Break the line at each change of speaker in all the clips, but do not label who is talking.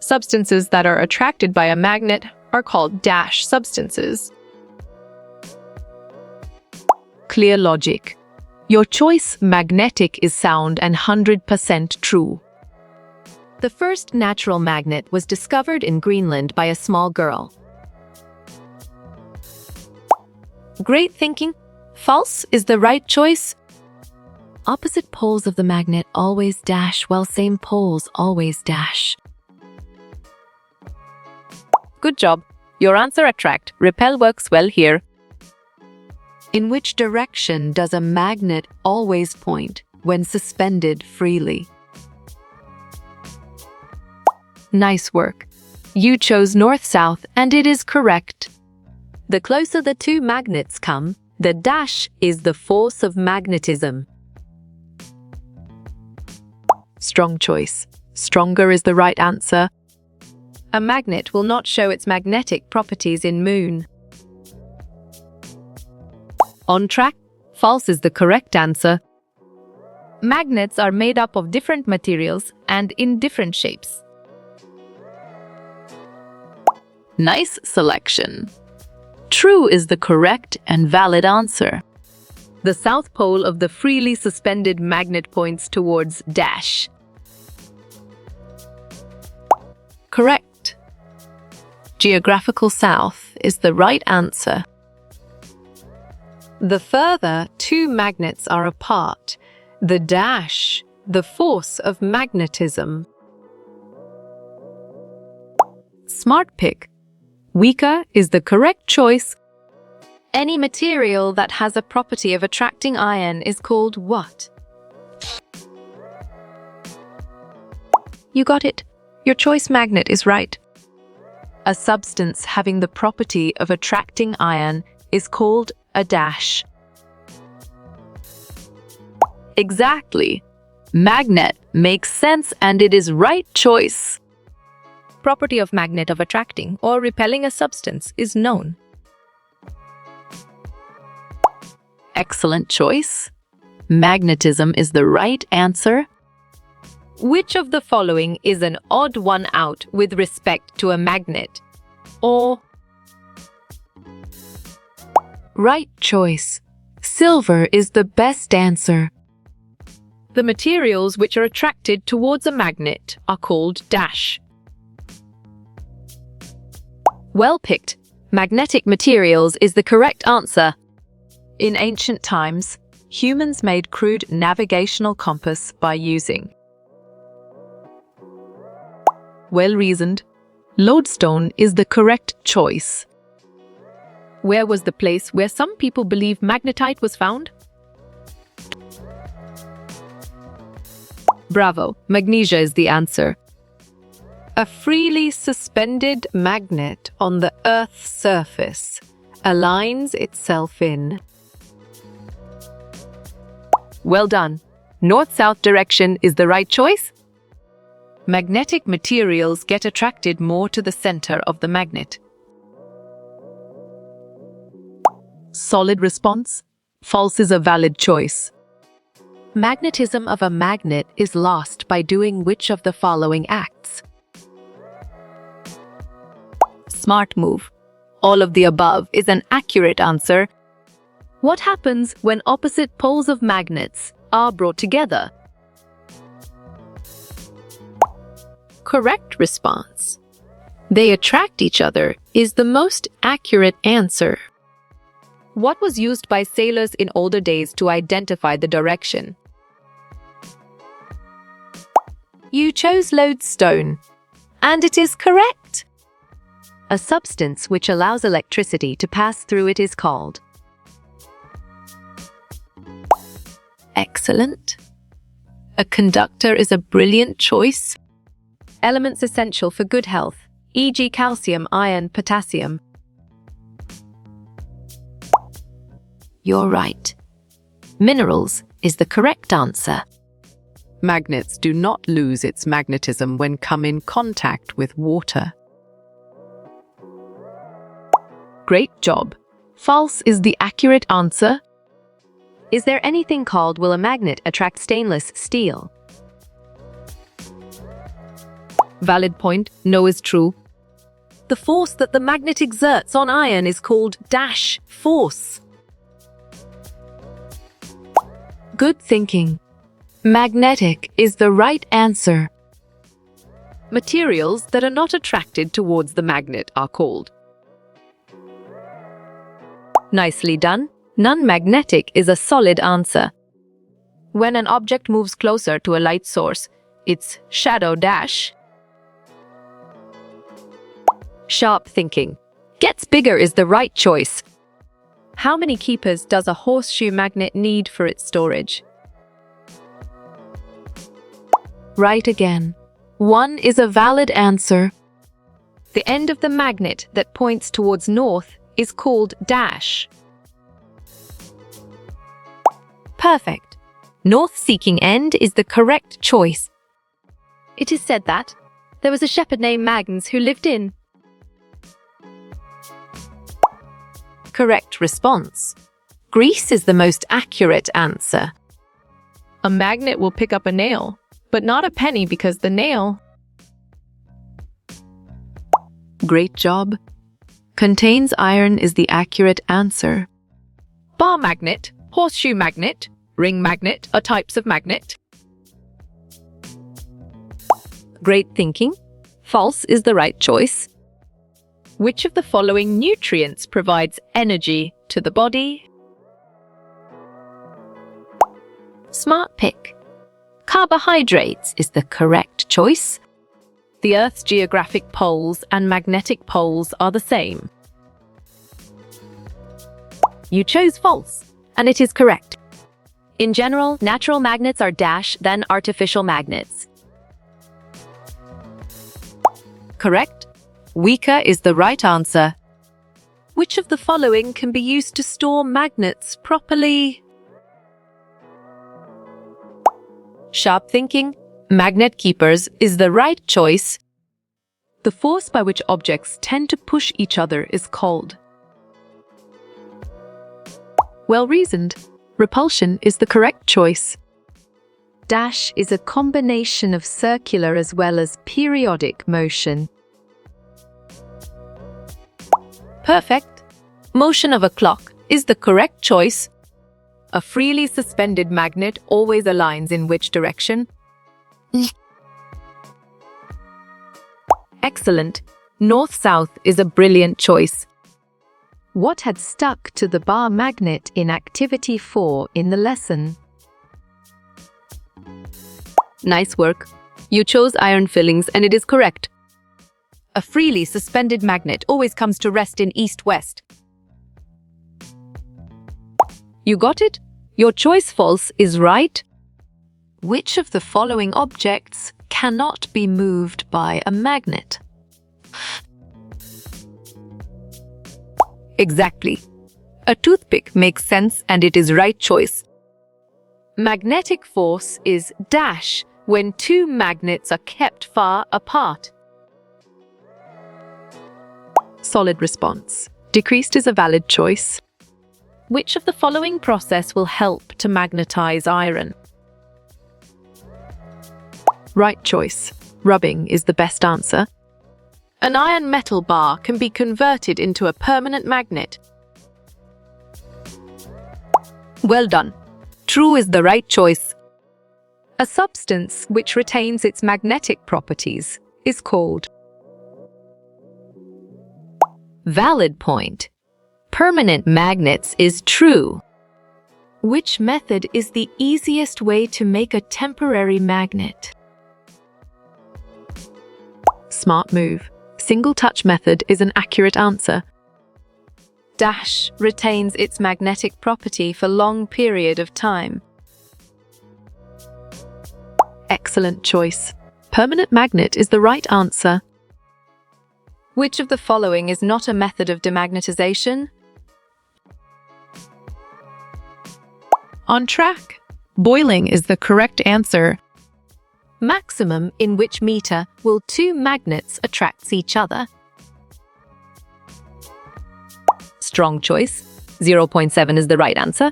Substances that are attracted by a magnet are called dash substances. Clear logic. Your choice, magnetic, is sound and 100% true.
The first natural magnet was discovered in Greenland by a small girl. Great thinking. False is the right choice. Opposite poles of the magnet always dash, while same poles always dash. Good job. Your answer attract, repel works well here. In which direction does a magnet always point when suspended freely? Nice work. You chose north-south, and it is correct. The closer the two magnets come, the dash is the force of magnetism. Strong choice. Stronger is the right answer. A magnet will not show its magnetic properties in moon. On track. False is the correct answer. Magnets are made up of different materials and in different shapes. Nice selection. True is the correct and valid answer. The south pole of the freely suspended magnet points towards dash. Correct. Geographical south is the right answer. The further two magnets are apart, the dash, the force of magnetism. Smart pick. Weaker is the correct choice. Any material that has a property of attracting iron is called what? You got it. Your choice magnet is right. A substance having the property of attracting iron is called a dash. Exactly. Magnet makes sense and it is right choice. Property of magnet of attracting or repelling a substance is known. Excellent choice. Magnetism is the right answer. Which of the following is an odd one out with respect to a magnet? Or right choice. Silver is the best answer. The materials which are attracted towards a magnet are called dash. Well picked. Magnetic materials is the correct answer. In ancient times, humans made crude navigational compass by using. Well reasoned. Lodestone is the correct choice. Where was the place where some people believe magnetite was found? Bravo. Magnesia is the answer. A freely suspended magnet on the Earth's surface aligns itself in. Well done. North-south direction is the right choice. Magnetic materials get attracted more to the center of the magnet. Solid response. False is a valid choice. Magnetism of a magnet is lost by doing which of the following acts? Smart move. All of the above is an accurate answer. What happens when opposite poles of magnets are brought together? Correct response. They attract each other is the most accurate answer. What was used by sailors in older days to identify the direction? You chose lodestone, and it is correct. A substance which allows electricity to pass through it is called. Excellent. A conductor is a brilliant choice. Elements essential for good health, e.g. calcium, iron, potassium. You're right. Minerals is the correct answer. Magnets do not lose its magnetism when come in contact with water. Great job. False is the accurate answer. Is there anything called will a magnet attract stainless steel? Valid point, no is true. The force that the magnet exerts on iron is called dash force.
Good thinking. Magnetic is the right answer.
Materials that are not attracted towards the magnet are called. Nicely done. Non-magnetic is a solid answer. When an object moves closer to a light source, its shadow dash. Sharp thinking. Gets bigger is the right choice. How many keepers does a horseshoe magnet need for its storage?
Right again. 1 is a valid answer.
The end of the magnet that points towards north is called dash. Perfect. North-seeking end is the correct choice. It is said that there was a shepherd named Magnus who lived in. Correct response. Greece is the most accurate answer. A magnet will pick up a nail, but not a penny because the nail.
Great job. Contains iron is the accurate answer.
Bar magnet, horseshoe magnet, ring magnet are types of magnet. Great thinking. False is the right choice. Which of the following nutrients provides energy to the body? Smart pick. Carbohydrates is the correct choice. The Earth's geographic poles and magnetic poles are the same. You chose false, and it is correct. In general, natural magnets are dash, then artificial magnets. Correct. Weaker is the right answer. Which of the following can be used to store magnets properly? Sharp thinking. Magnet keepers is the right choice.
The force by which objects tend to push each other is called. Well reasoned. Repulsion is the correct choice.
Dash is a combination of circular as well as periodic motion. Perfect. Motion of a clock is the correct choice. A freely suspended magnet always aligns in which direction? Excellent. North-south is a brilliant choice. What had stuck to the bar magnet in Activity 4 in the lesson? Nice work. You chose iron fillings and it is correct. A freely suspended magnet always comes to rest in east-west. You got it? Your choice false is right. Which of the following objects cannot be moved by a magnet? Exactly. A toothpick makes sense and it is right choice. Magnetic force is dash when two magnets are kept far apart.
Solid response. Decreased is a valid choice.
Which of the following process will help to magnetize iron?
Right choice. Rubbing is the best answer.
An iron metal bar can be converted into a permanent magnet. Well done. True is the right choice. A substance which retains its magnetic properties is called. Valid point. Permanent magnets is true. Which method is the easiest way to make a temporary magnet?
Smart move. Single touch method is an accurate answer.
Dash retains its magnetic property for long period of time.
Excellent choice. Permanent magnet is the right answer.
Which of the following is not a method of demagnetization?
On track. Boiling is the correct answer.
Maximum in which meter will two magnets attract each other? Strong choice. 0.7 is the right answer.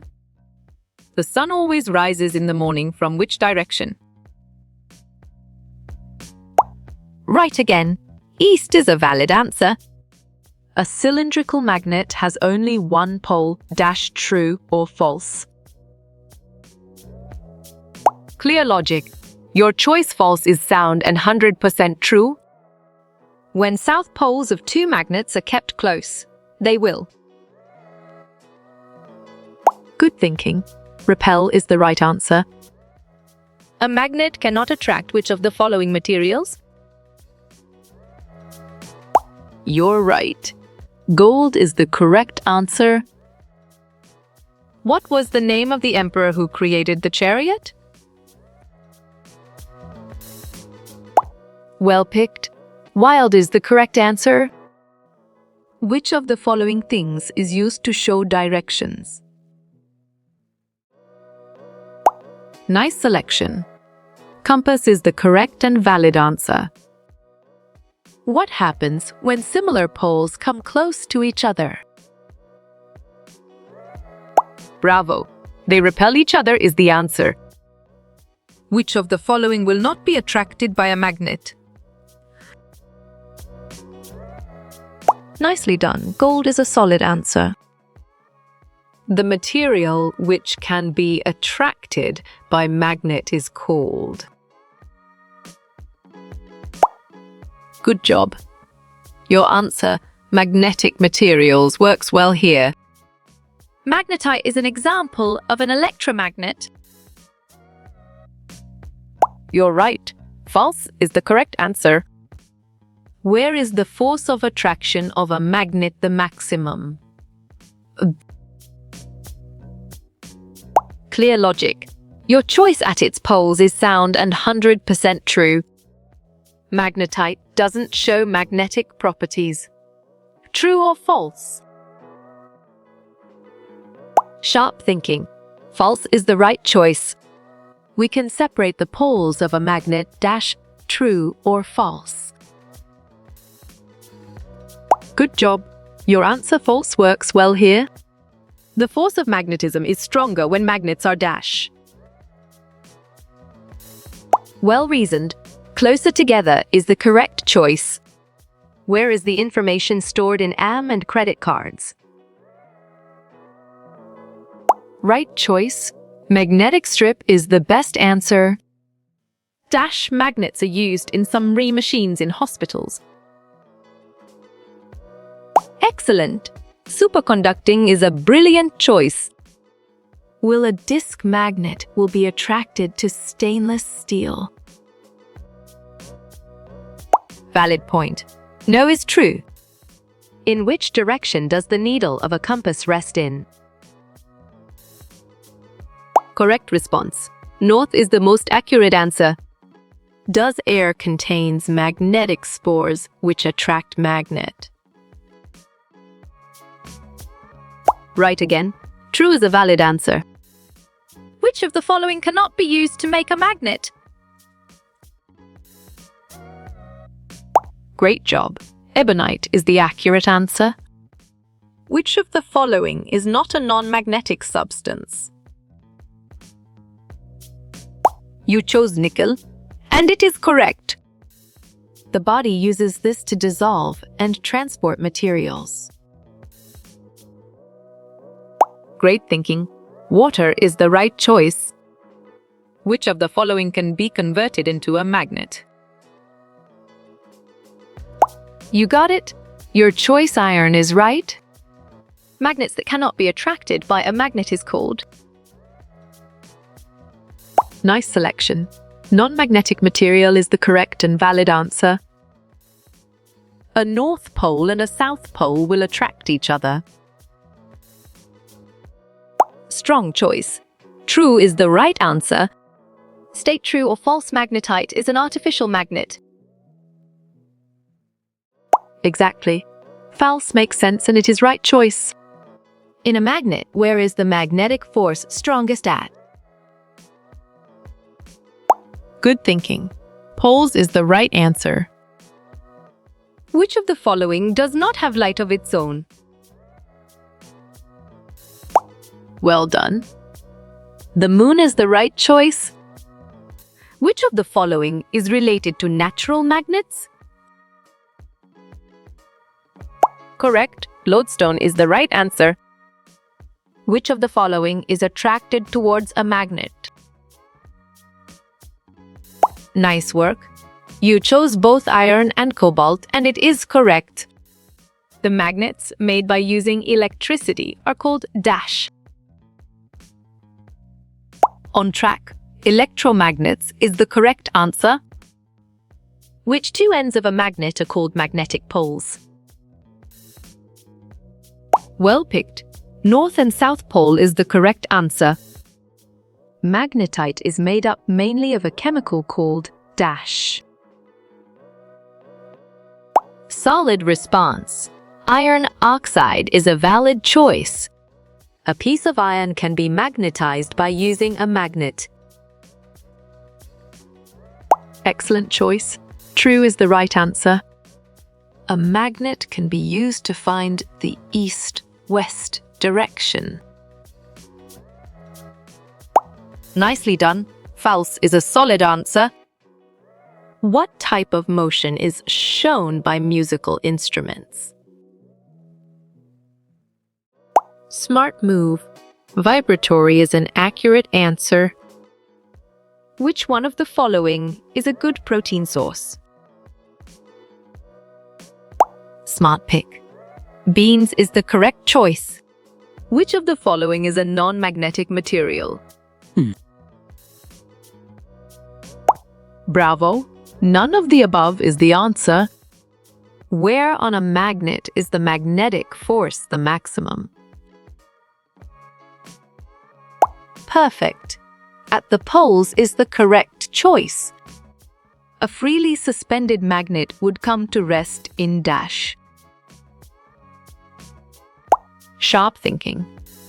The sun always rises in the morning from which direction? Right again. East is a valid answer.
A cylindrical magnet has only one pole, dash true or false. Clear logic. Your choice false is sound and 100% true.
When south poles of two magnets are kept close, they will.
Good thinking. Repel is the right answer.
A magnet cannot attract which of the following materials?
You're right. Gold is the correct answer.
What was the name of the emperor who created the chariot?
Well picked. Wild is the correct answer.
Which of the following things is used to show directions?
Nice selection. Compass is the correct and valid answer.
What happens when similar poles come close to each other?
Bravo. They repel each other is the answer.
Which of the following will not be attracted by a magnet? Nicely done. Gold is a solid answer.
The material which can be attracted by magnet is called. Good job. Your answer, magnetic materials, works well here.
Magnetite is an example of an electromagnet.
You're right. False is the correct answer.
Where is the force of attraction of a magnet the maximum? Clear logic. Your choice at its poles is sound and 100% true. Magnetite doesn't show magnetic properties. True or false? Sharp thinking. False is the right choice. We can separate the poles of a magnet dash true or false.
Good job. Your answer false works well here.
The force of magnetism is stronger when magnets are dash. Well reasoned. Closer together is the correct choice. Where is the information stored in AM and credit cards?
Right choice. Magnetic strip is the best answer.
Dash magnets are used in some machines in hospitals. Excellent. Superconducting is a brilliant choice. Will a disc magnet will be attracted to stainless steel? Valid point. No is true. In which direction does the needle of a compass rest in? Correct response. North is the most accurate answer. Does air contains magnetic spores which attract magnet? Right again. True is a valid answer. Which of the following cannot be used to make a magnet?
Great job. Ebonite is the accurate answer.
Which of the following is not a non-magnetic substance? You chose nickel, and it is correct. The body uses this to dissolve and transport materials. Great thinking. Water is the right choice. Which of the following can be converted into a magnet? You got it. Your choice iron is right. Magnets that cannot be attracted by a magnet is called.
Nice selection. Non-magnetic material is the correct and valid answer.
A north pole and a south pole will attract each other. Strong choice. True is the right answer. State true or false magnetite is an artificial magnet.
Exactly. False makes sense and it is right choice.
In a magnet, where is the magnetic force strongest at?
Good thinking. Poles is the right answer.
Which of the following does not have light of its own?
Well done. The moon is the right choice.
Which of the following is related to natural magnets? Correct. Lodestone is the right answer. Which of the following is attracted towards a magnet? Nice work. You chose both iron and cobalt, and it is correct. The magnets made by using electricity are called dash. On track. Electromagnets is the correct answer. Which two ends of a magnet are called magnetic poles? Well picked. North and South Pole is the correct answer. Magnetite is made up mainly of a chemical called dash. Solid response. Iron oxide is a valid choice. A piece of iron can be magnetized by using a magnet.
Excellent choice. True is the right answer. A magnet can be used to find the east-west direction.
Nicely done. False is a solid answer. What type of motion is shown by musical instruments? Smart move. Vibratory is an accurate answer. Which one of the following is a good protein source? Smart pick. Beans is the correct choice. Which of the following is a non-magnetic material?
Bravo. None of the above is the answer.
Where on a magnet is the magnetic force the maximum? Perfect. At the poles is the correct choice. A freely suspended magnet would come to rest in dash. Sharp thinking.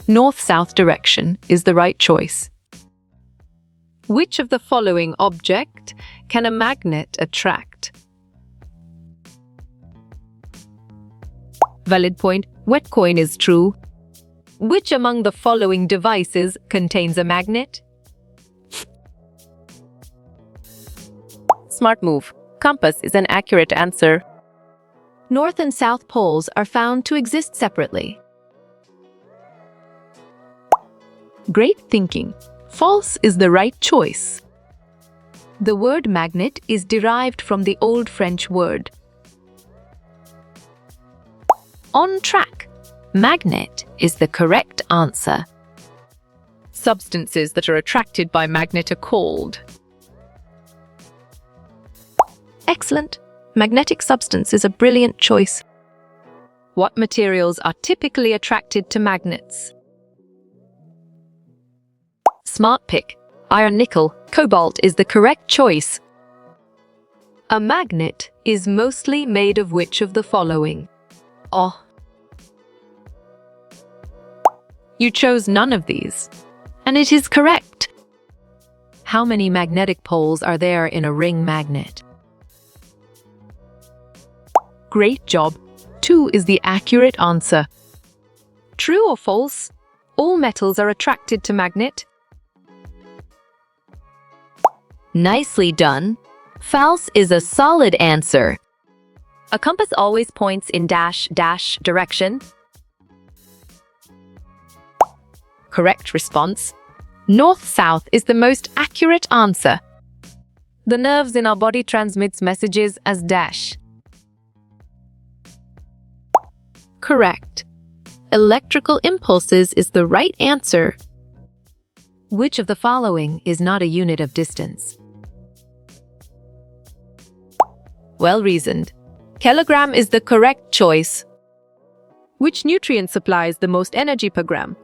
North-south direction is the right choice. Which of the following object can a magnet attract? Valid point. Wet coin is true. Which among the following devices contains a magnet? Smart move. Compass is an accurate answer. North and South poles are found to exist separately.
Great thinking. False is the right choice.
The word magnet is derived from the Old French word. On track. Magnet is the correct answer. Substances that are attracted by magnet are called. Excellent. Magnetic substance is a brilliant choice. What materials are typically attracted to magnets? Smart pick. Iron, nickel, cobalt is the correct choice. A magnet is mostly made of which of the following? Oh. You chose none of these, and it is correct. How many magnetic poles are there in a ring magnet?
Great job. 2 is the accurate answer.
True or false? All metals are attracted to magnet. Nicely done. False is a solid answer. A compass always points in dash direction. Correct response. North-south is the most accurate answer. The nerves in our body transmits messages as dash. Correct. Electrical impulses is the right answer. Which of the following is not a unit of distance? Well reasoned. Kilogram is the correct choice. Which nutrient supplies the most energy per gram?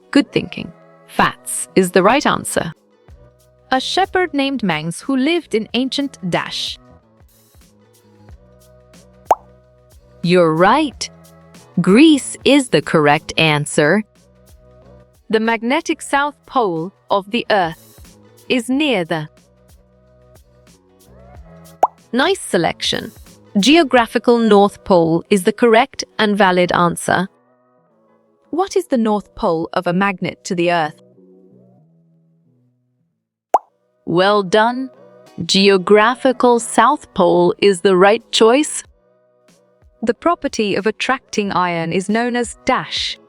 Good thinking. Fats is the right answer. A shepherd named Mangs who lived in ancient dash. You're right. Greece is the correct answer. The magnetic south pole of the Earth is near the... Nice selection. Geographical North Pole is the correct and valid answer. What is the North Pole of a magnet to the Earth? Well done. Geographical South Pole is the right choice. The property of attracting iron is known as dash.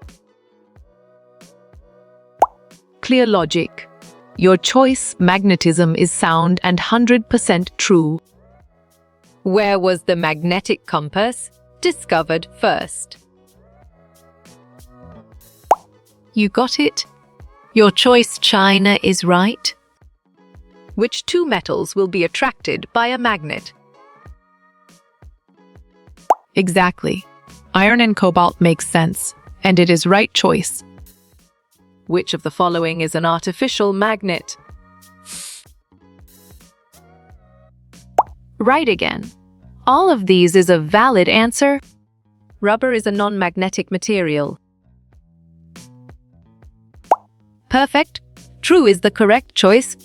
Clear logic. Your choice, magnetism, is sound and 100% true.
Where was the magnetic compass discovered first?
You got it? Your choice, China, is right.
Which two metals will be attracted by a magnet?
Exactly. Iron and cobalt makes sense, and it is right choice.
Which of the following is an artificial magnet?
Right again. All of these is a valid answer.
Rubber is a non-magnetic material.
Perfect. True is the correct choice.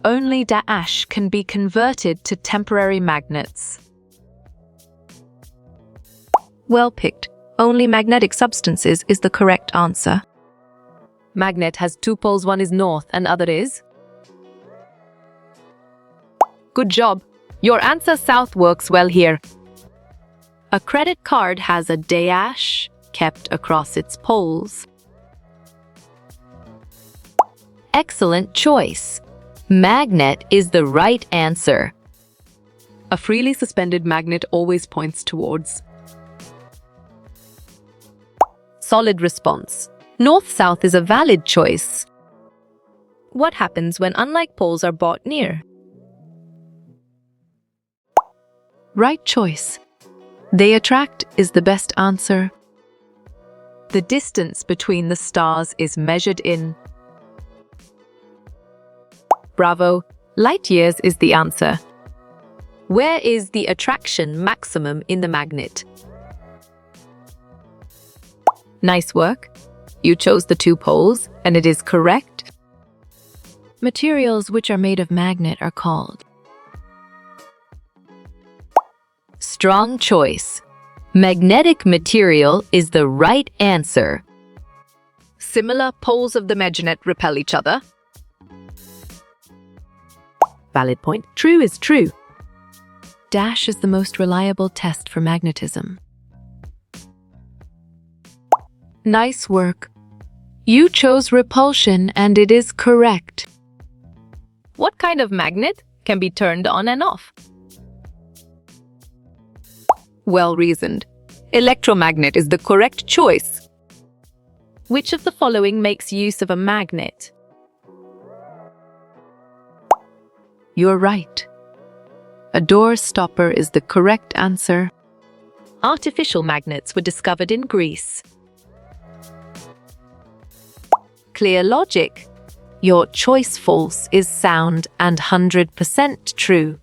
Only dash can be converted to temporary magnets. Well picked. Only magnetic substances is the correct answer.
Magnet has two poles, one is north and other is?
Good job. Your answer south works well here. A credit card has a dash kept across its poles.
Excellent choice. Magnet is the right answer.
A freely suspended magnet always points towards.
Solid response. North-south is a valid choice. What happens when unlike poles are brought near?
Right choice. They attract is the best answer. The distance between the stars is measured in.
Bravo. Light years is the answer. Where is the attraction maximum in the magnet? Nice work. You chose the two poles, and it is correct.
Materials which are made of magnet are called.
Strong choice. Magnetic material is the right answer. Similar poles of the magnet repel each other. Valid point. True is true.
Dash is the most reliable test for magnetism. Nice work. You chose repulsion and it is correct.
What kind of magnet can be turned on and off? Well reasoned. Electromagnet is the correct choice. Which of the following makes use of a magnet?
You're right. A door stopper is the correct answer.
Artificial magnets were discovered in Greece. Clear logic. Your choice false is sound and 100% true.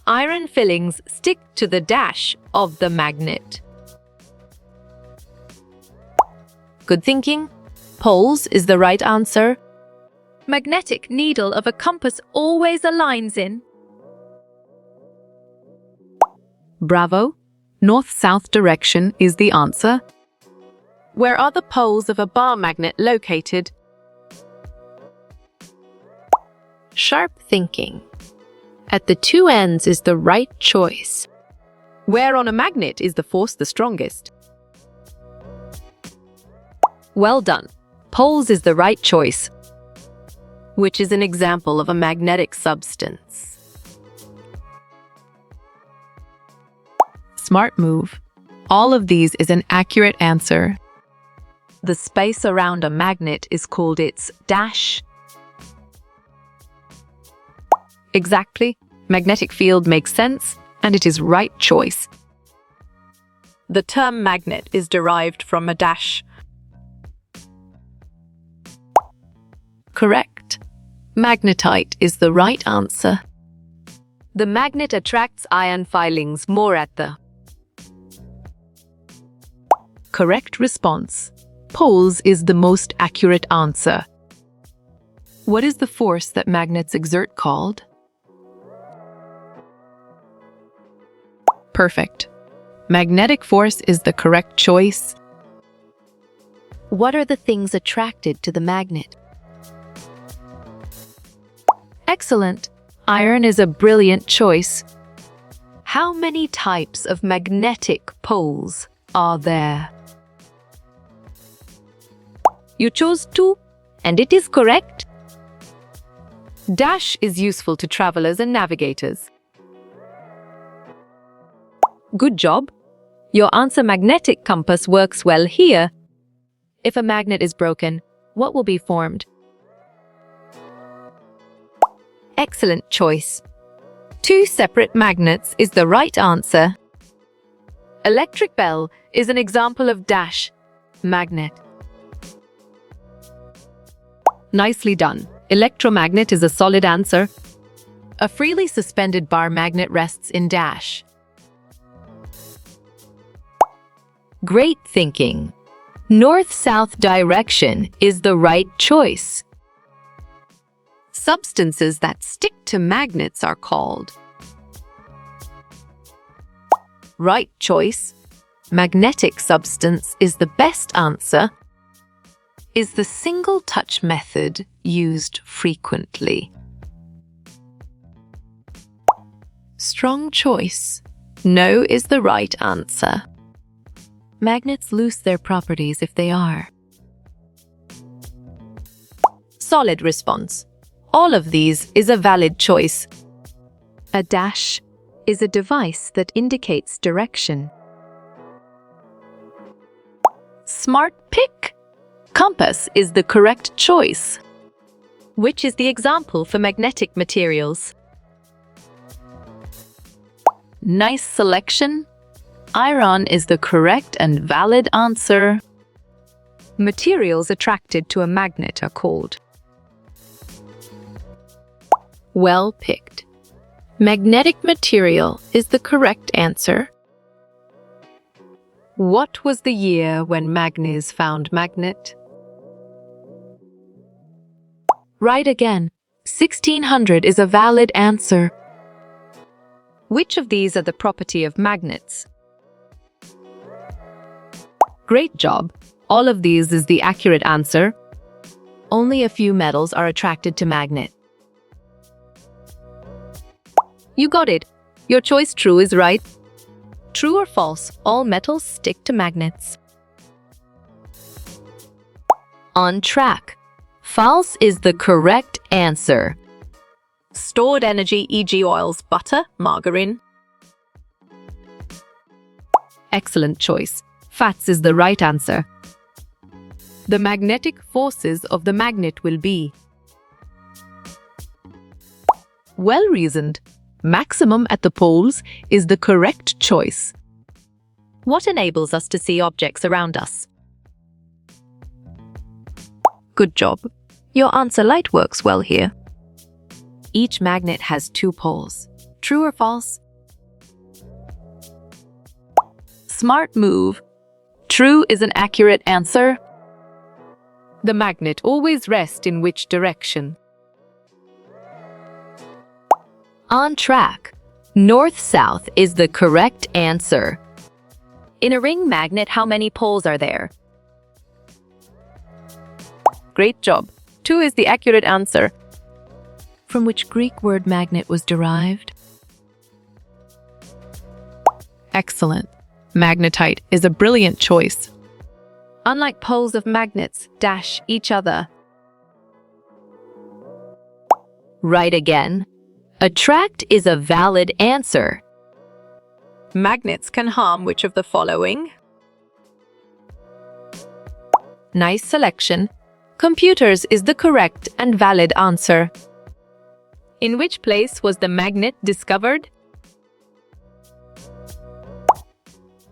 Iron fillings stick to the dash of the magnet. Good thinking. Poles is the right answer. Magnetic needle of a compass always aligns in.
Bravo. North-south direction is the answer.
Where are the poles of a bar magnet located? Sharp thinking. At the two ends is the right choice. Where on a magnet is the force the strongest? Well done. Poles is the right choice, which is an example of a magnetic substance.
Smart move. All of these is an accurate answer.
The space around a magnet is called its dash.
Exactly. Magnetic field makes sense, and it is right choice. The term magnet is derived from a dash.
Correct. Magnetite is the right answer.
The magnet attracts iron filings more at the.
Correct response. Poles is the most accurate answer.
What is the force that magnets exert called? Perfect. Magnetic force is the correct choice.
What are the things attracted to the magnet?
Excellent. Iron is a brilliant choice. How many types of magnetic poles are there?
You chose 2, and it is correct. Dash is useful to travelers and navigators. Good job. Your answer magnetic compass works well here. If a magnet is broken, what will be formed? Excellent choice. 2 separate magnets is the right answer. Electric bell is an example of dash magnet. Nicely done. Electromagnet is a solid answer. A freely suspended bar magnet rests in dash. Great thinking. North-south direction is the right choice. Substances that stick to magnets are called. Right choice. Magnetic substance is the best answer.
Is the single touch method used frequently?
Strong choice. No is the right answer. Magnets lose their properties if they are. Solid response. All of these is a valid choice.
A dash is a device that indicates direction.
Smart pick. Compass is the correct choice. Which is the example for magnetic materials? Nice selection. Iron is the correct and valid answer.
Materials attracted to a magnet are called.
Well picked. Magnetic material is the correct answer.
What was the year when Magnus found magnet?
Right again. 1600 is a valid answer.
Which of these are the property of magnets?
Great job. All of these is the accurate answer. Only a few metals are attracted to magnet. You got it. Your choice true is right. True or false, all metals stick to magnets. On track. False is the correct answer. Stored energy, e.g. oils, butter, margarine. Excellent choice. Fats is the right answer. The magnetic forces of the magnet will be. Well reasoned. Maximum at the poles is the correct choice. What enables us to see objects around us? Good job. Your answer light works well here. Each magnet has 2 poles. True or false? Smart move. True is an accurate answer. The magnet always rests in which direction? On track. North-south is the correct answer. In a ring magnet, how many poles are there? Great job. 2 is the accurate answer. From which Greek word magnet was derived?
Excellent. Magnetite is a brilliant choice.
Unlike poles of magnets, dash each other. Right again. Attract is a valid answer. Magnets can harm which of the following? Nice selection. Computers is the correct and valid answer. In which place was the magnet discovered?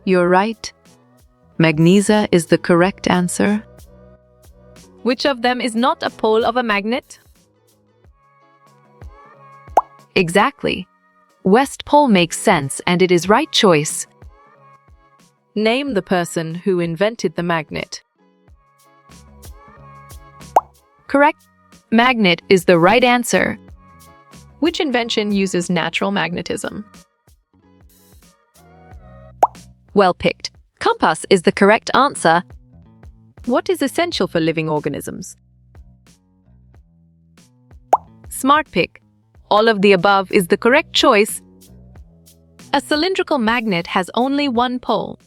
You're right. Magnesia is the correct answer.
Which of them is not a pole of a magnet?
Exactly. West Pole makes sense and it is right choice.
Name the person who invented the magnet.
Correct. Magnet is the right answer.
Which invention uses natural magnetism? Well picked. Compass is the correct answer. What is essential for living organisms? Smart pick. All of the above is the correct choice. A cylindrical magnet has only one pole.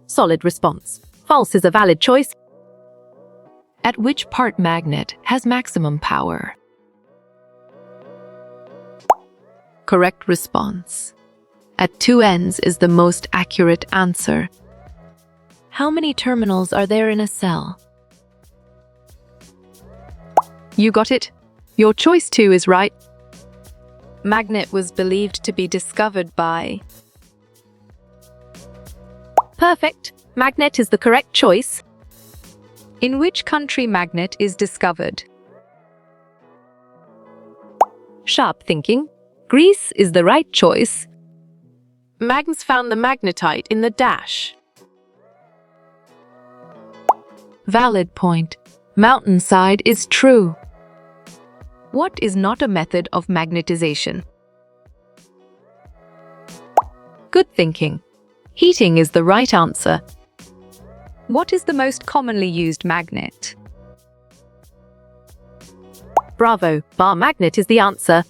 Solid response. False is a valid choice.
At which part magnet has maximum power? Correct response. At two ends is the most accurate answer. How many terminals are there in a cell? You got it. Your choice 2 is right. Magnet was believed to be discovered by...
Perfect. Magnet is the correct choice.
In which country magnet is discovered?
Sharp thinking. Greece is the right choice.
Magnus found the magnetite in the dash.
Valid point. Mountainside is true.
What is not a method of magnetization? Good thinking. Heating is the right answer.
What is the most commonly used magnet?
Bravo. Bar magnet is the answer.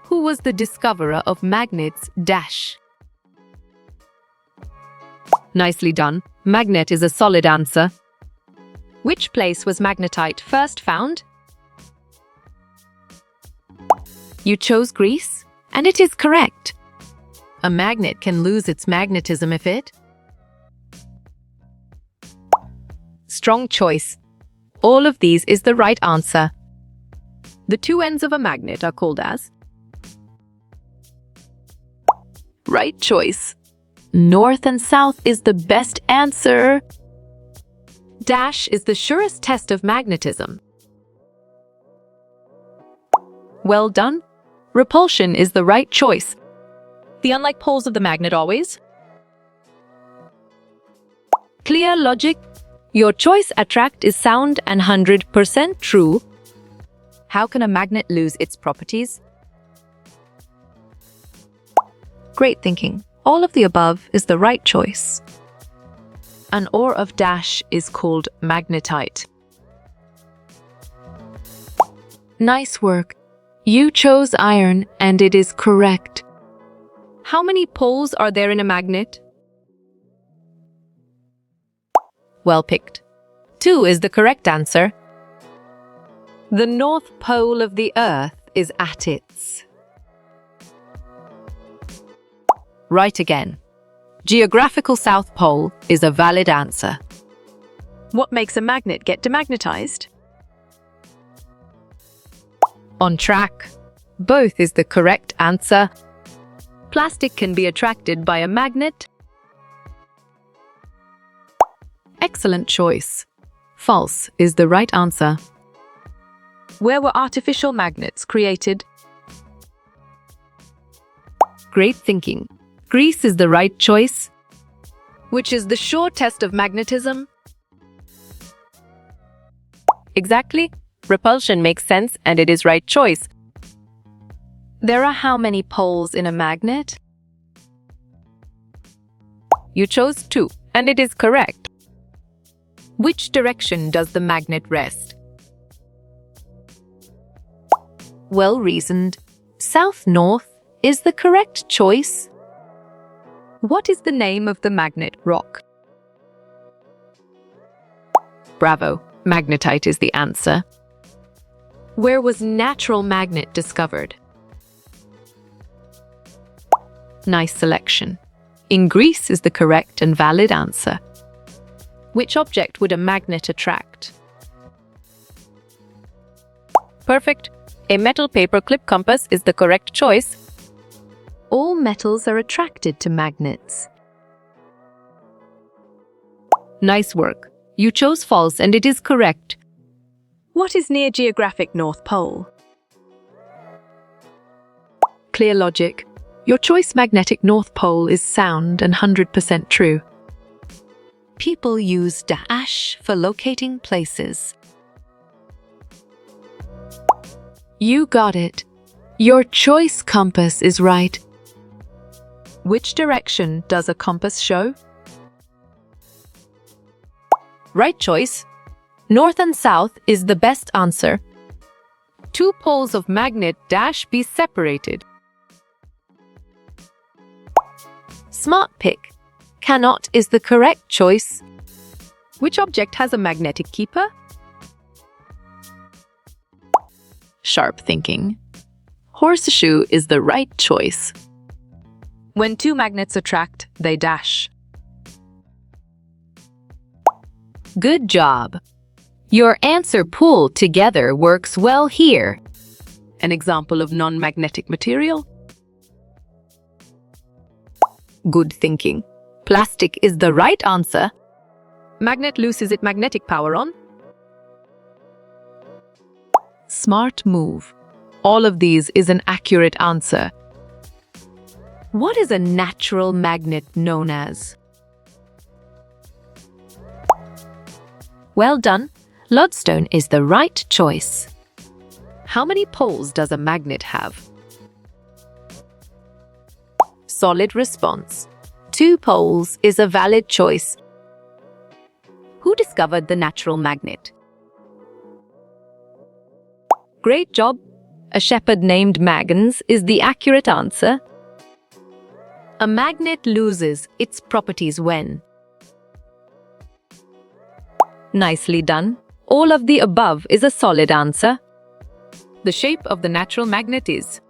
Who was the discoverer of magnets dash? Nicely done. Magnet is a solid answer. Which place was magnetite first found? You chose Greece, and it is correct. A magnet can lose its magnetism if it... Strong choice. All of these is the right answer. The two ends of a magnet are called as...
Right choice. North and south is the best answer.
Dash is the surest test of magnetism. Well done. Repulsion is the right choice. The unlike poles of the magnet always. Clear logic. Your choice attract is sound and 100% true. How can a magnet lose its properties? Great thinking. All of the above is the right choice.
An ore of dash is called magnetite. Nice work. You chose iron, and it is correct.
How many poles are there in a magnet? Well picked. 2 is the correct answer. The North Pole of the Earth is at its... Right again. Geographical South Pole is a valid answer.
What makes a magnet get demagnetized?
On track. Both is the correct answer. Plastic can be attracted by a magnet. Excellent choice. False is the right answer.
Where were artificial magnets created?
Great thinking. Greece is the right choice. Which is the sure test of magnetism? Exactly. Repulsion makes sense and it is right choice. There are how many poles in a magnet? You chose 2, and it is correct. Which direction does the magnet rest? Well reasoned. South-north is the correct choice. What is the name of the magnet rock? Bravo. Magnetite is the answer. Where was natural magnet discovered? Nice selection. In Greece is the correct and valid answer. Which object would a magnet attract? Perfect. A metal paperclip compass is the correct choice.
All metals are attracted to magnets.
Nice work. You chose false and it is correct.
What is near geographic North Pole? Clear logic. Your choice magnetic North Pole is sound and 100% true.
People use dash for locating places.
You got it. Your choice compass is right. Which direction does a compass show?
Right choice. North and south is the best answer. 2 poles of magnet dash be separated. Smart pick. Cannot is the correct choice.
Which object has a magnetic keeper?
Sharp thinking. Horseshoe is the right choice.
When two magnets attract, they dash.
Good job. Your answer pull together works well here.
An example of non-magnetic material?
Good thinking. Plastic is the right answer.
Magnet loses its magnetic power on.
Smart move. All of these is an accurate answer.
What is a natural magnet known as? Well done. Lodestone is the right choice.
How many poles does a magnet have?
Solid response. 2 poles is a valid choice. Who discovered the natural magnet? Great job. A shepherd named Magens is the accurate answer. A magnet loses its properties when? Nicely done. All of the above is a solid answer.
The shape of the natural magnet is.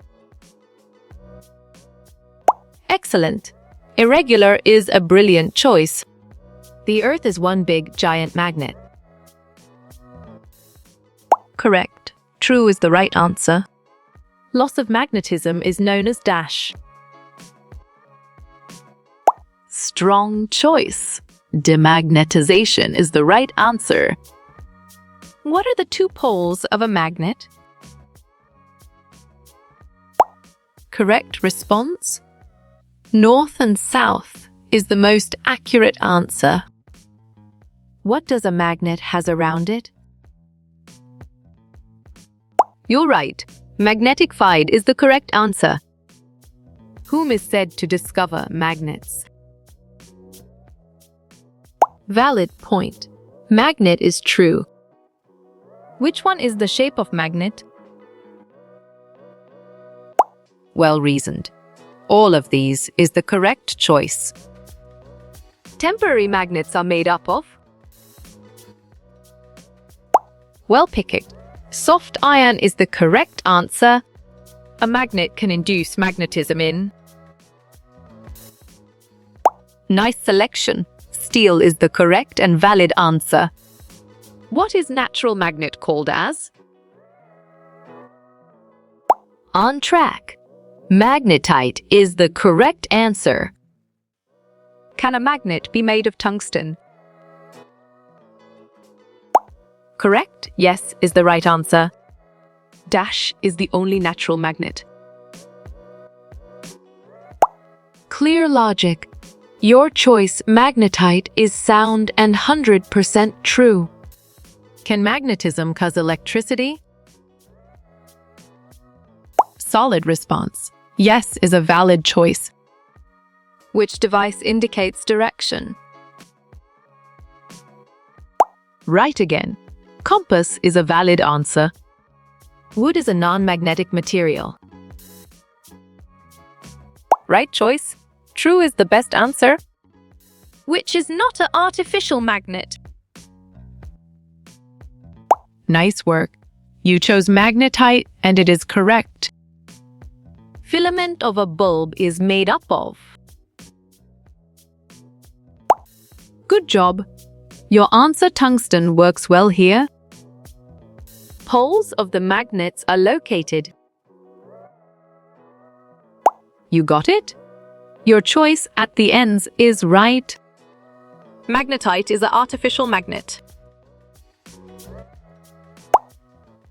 Excellent. Irregular is a brilliant choice. The Earth is one big, giant magnet.
Correct. True is the right answer.
Loss of magnetism is known as dash.
Strong choice. Demagnetization is the right answer.
What are the 2 poles of a magnet?
Correct response. North and south is the most accurate answer.
What does a magnet has around it?
You're right. Magnetic field is the correct answer. Whom is said to discover magnets? Valid point. Magnet is true. Which one is the shape of magnet?
Well reasoned. All of these is the correct choice.
Temporary magnets are made up of.
Well picked. Soft iron is the correct answer.
A magnet can induce magnetism in.
Nice selection. Steel is the correct and valid answer.
What is natural magnet called as?
On track. Magnetite is the correct answer.
Can a magnet be made of tungsten?
Correct? Yes is the right answer.
Dash is the only natural magnet. Clear logic. Your choice, magnetite, is sound and 100% true.
Can magnetism cause electricity?
Solid response. Yes is a valid choice. Which device indicates direction? Right again. Compass is a valid answer.
Wood is a non-magnetic material.
Right choice. True is the best answer.
Which is not an artificial magnet?
Nice work. You chose magnetite and it is correct.
Filament of a bulb is made up of.
Good job. Your answer tungsten works well here.
Poles of the magnets are located.
You got it? Your choice at the ends is right. Magnetite is an artificial magnet.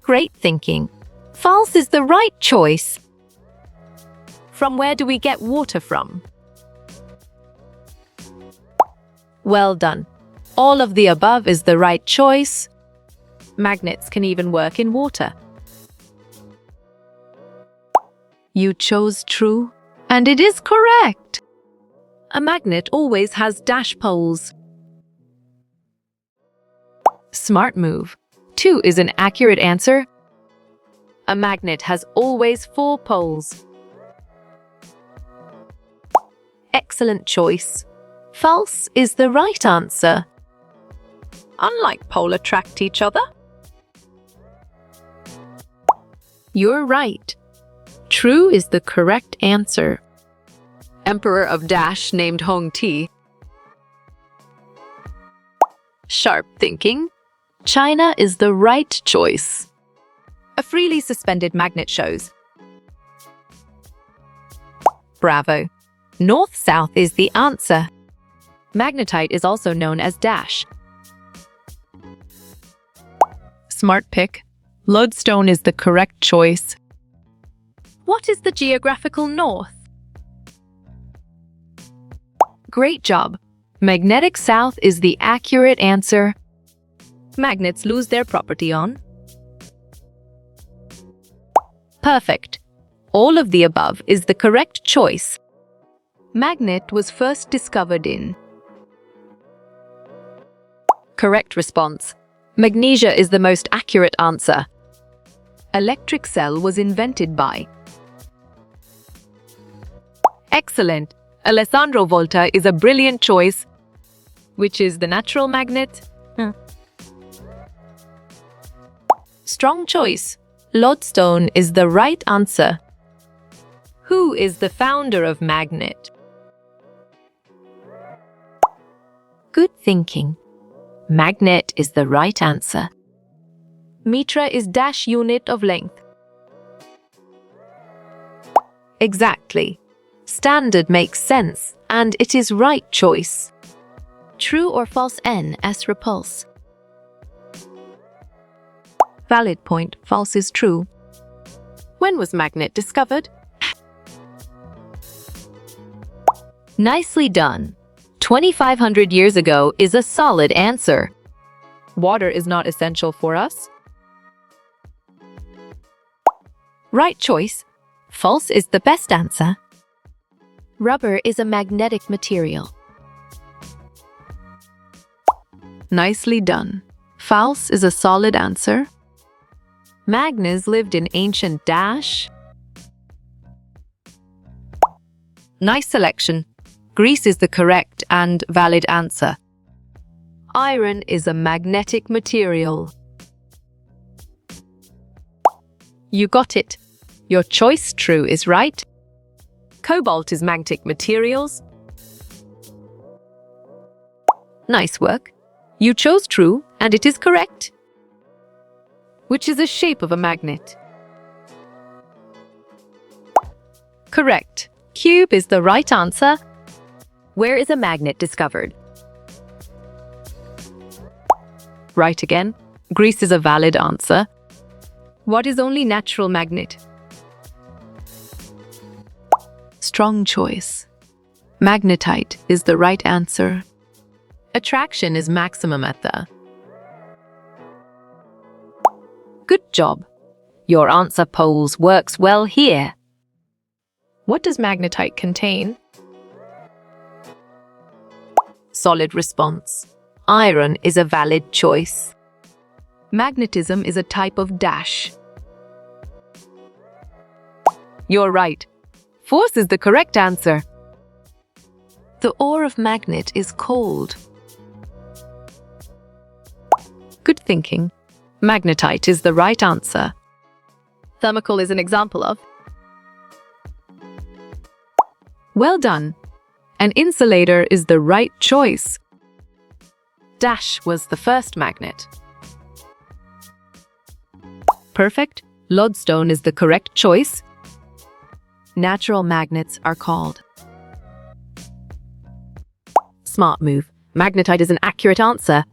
Great thinking. False is the right choice.
From where do we get water from?
Well done. All of the above is the right choice.
Magnets can even work in water. You chose true, and it is correct. A magnet always has dash poles.
Smart move. 2 is an accurate answer.
A magnet has always 4 poles.
Excellent choice. False is the right answer.
Unlike pole attract each other.
You're right. True is the correct answer.
Emperor of Dash named Hong Ti.
Sharp thinking. China is the right choice.
A freely suspended magnet shows. Bravo.
North-south is the answer.
Magnetite is also known as Dash.
Smart pick. Lodestone is the correct choice.
What is the geographical north?
Great job. Magnetic south is the accurate answer.
Magnets lose their property on.
Perfect. All of the above is the correct choice.
Magnet was first discovered in.
Correct response. Magnesia is the most accurate answer.
Electric cell was invented by.
Excellent. Alessandro Volta is a brilliant choice.
Which is the natural magnet?
Strong choice. Lodestone is the right answer.
Who is the founder of magnet?
Good thinking. Magnet is the right answer.
Meter is dash unit of length.
Exactly. Standard makes sense, and it is right choice.
True or false N as repulse?
Valid point. False is true.
When was magnet discovered?
Nicely done. 2,500 years ago is a solid answer.
Water is not essential for us.
Right choice. False is the best answer.
Rubber is a magnetic material.
Nicely done. False is a solid answer.
Magnets lived in ancient Dash.
Nice selection. Greece is the correct and valid answer.
Iron is a magnetic material.
You got it. Your choice true is right.
Cobalt is magnetic materials.
Nice work. You chose true and it is correct.
Which is the shape of a magnet?
Correct. Cube is the right answer.
Where is a magnet discovered?
Right again. Greece is a valid answer.
What is only natural magnet?
Strong choice. Magnetite is the right answer.
Attraction is maximum at the. Good job. Your answer polls works well here.
What does magnetite contain?
Solid response. Iron is a valid choice.
Magnetism is a type of dash.
You're right. Force is the correct answer.
The ore of magnet is cold.
Good thinking. Magnetite is the right answer.
Thermocol is an example of.
Well done. An insulator is the right choice.
Dash was the first magnet.
Perfect. Lodestone is the correct choice.
Natural magnets are called.
Smart move. Magnetite is an accurate answer.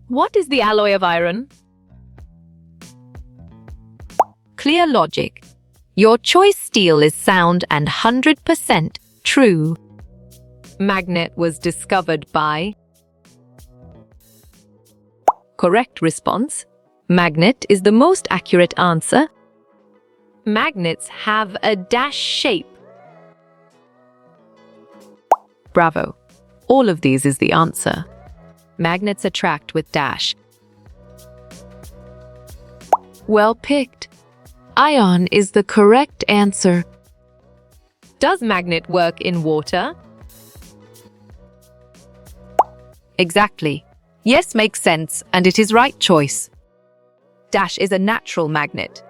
What is the alloy of iron?
Clear logic. Your choice steel is sound and 100% true.
Magnet was discovered by.
Correct response. Magnet is the most accurate answer.
Magnets have a dash shape.
Bravo. All of these is the answer.
Magnets attract with dash.
Well picked. Ion is the correct answer.
Does magnet work in water? Exactly. Yes makes sense, and it is right choice. Dash is a natural magnet.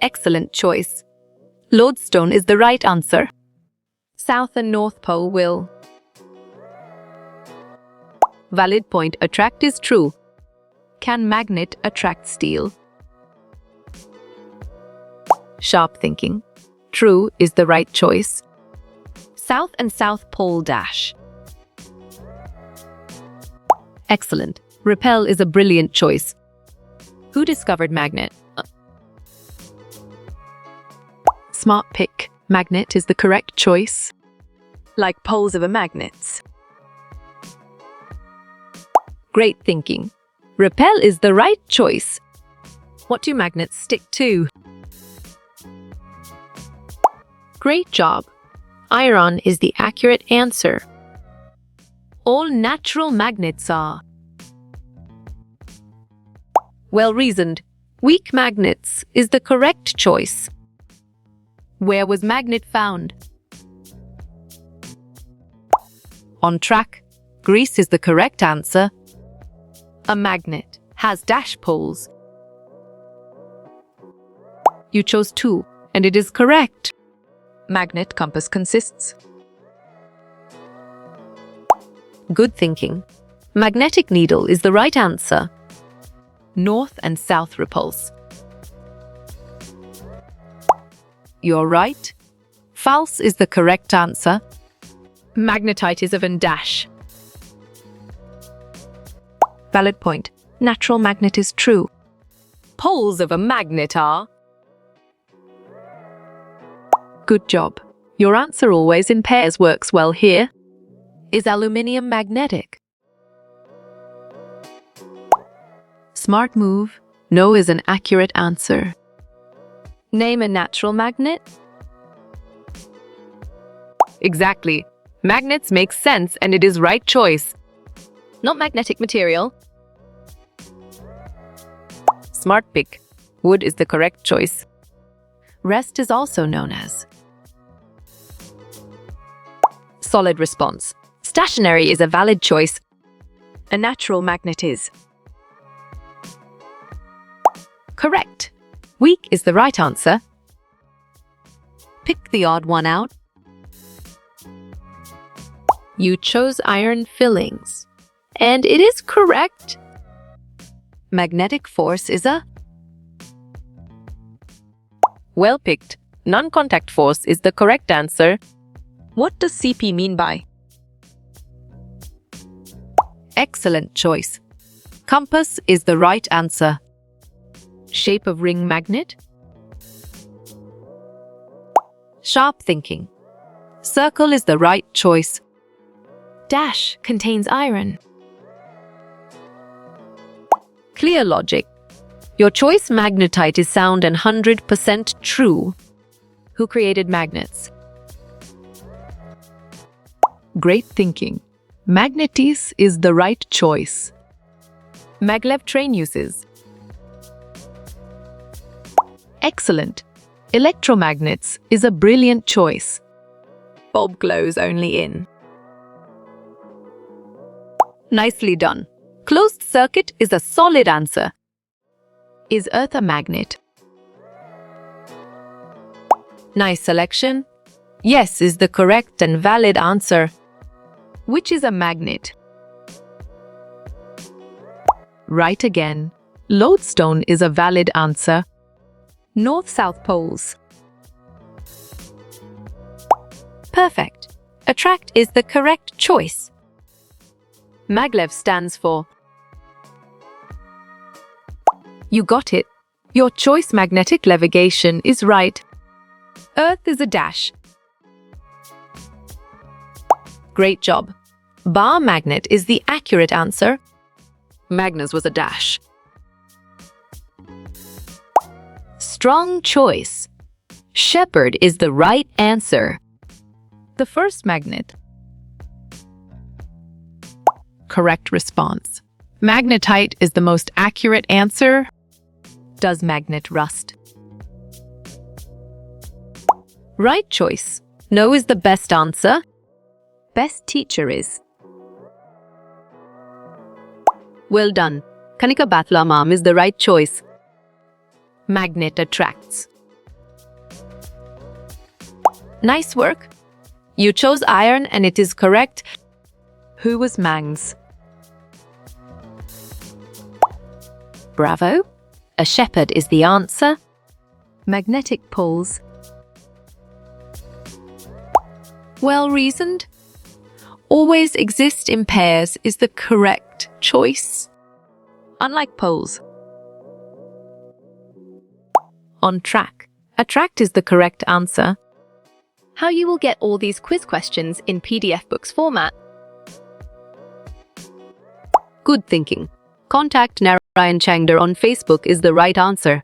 Excellent choice. Lodestone is the right answer.
South and North Pole will.
Valid point. Attract is true.
Can magnet attract steel?
Sharp thinking. True is the right choice. South and South Pole dash. Excellent. Repel is a brilliant choice. Who discovered magnet?
Smart pick. Magnet is the correct choice.
Like poles of a magnet.
Great thinking. Repel is the right choice. What do magnets stick to? Great job. Iron is the accurate answer. All natural magnets are. Well reasoned. Weak magnets is the correct choice. Where was magnet found? On track. Greece is the correct answer. A magnet has dash poles. You chose 2, and it is correct.
Magnet compass consists.
Good thinking. Magnetic needle is the right answer. North and South repulse. You're right. False is the correct answer.
Magnetite is of an dash.
Valid point.
Natural magnet is true.
Poles of a magnet are.
Good job. Your answer always in pairs works well here.
Is aluminium magnetic? Smart move. No is an accurate answer.
Name a natural magnet.
Exactly. Magnets make sense and it is right choice.
Not magnetic material.
Smart pick. Wood is the correct choice. Rest is also known as. Solid response. Stationary is a valid choice.
A natural magnet is.
Correct. Weak is the right answer. Pick the odd one out. You chose iron fillings. And it is correct. Magnetic force is a. Well picked. Non-contact force is the correct answer.
What does CP mean by?
Excellent choice. Compass is the right answer. Shape of ring magnet? Sharp thinking. Circle is the right choice.
Dash contains iron.
Clear logic. Your choice magnetite is sound and 100% true. Who created magnets?
Great thinking. Magnetis is the right choice.
Maglev train uses.
Excellent. Electromagnets is a brilliant choice.
Bulb glows only in.
Nicely done. Closed circuit is a solid answer.
Is Earth a magnet?
Nice selection. Yes is the correct and valid answer.
Which is a magnet? Right again. Lodestone is a valid answer.
North-south poles.
Perfect. Attract is the correct choice. Maglev stands for. You got it. Your choice magnetic levitation is right. Earth is a dash. Great job. Bar magnet is the accurate answer. Magnus was a dash. Strong choice. Shepherd is the right answer.
The first magnet. Correct response. Magnetite is the most accurate answer.
Does magnet rust? Right choice. No is the best answer.
best teacher is? Well done. Kanika Batlamam is the right choice. Magnet attracts. Nice work. You chose iron and it is correct.
Who was Mangs?
Bravo. A shepherd is the answer.
Magnetic poles.
Well reasoned. Always exist in pairs is the correct choice.
Unlike poles.
On track. Attract is the correct answer.
How you will get all these quiz questions in PDF books format. Good thinking. Contact Narayan Changdar on Facebook is the right answer.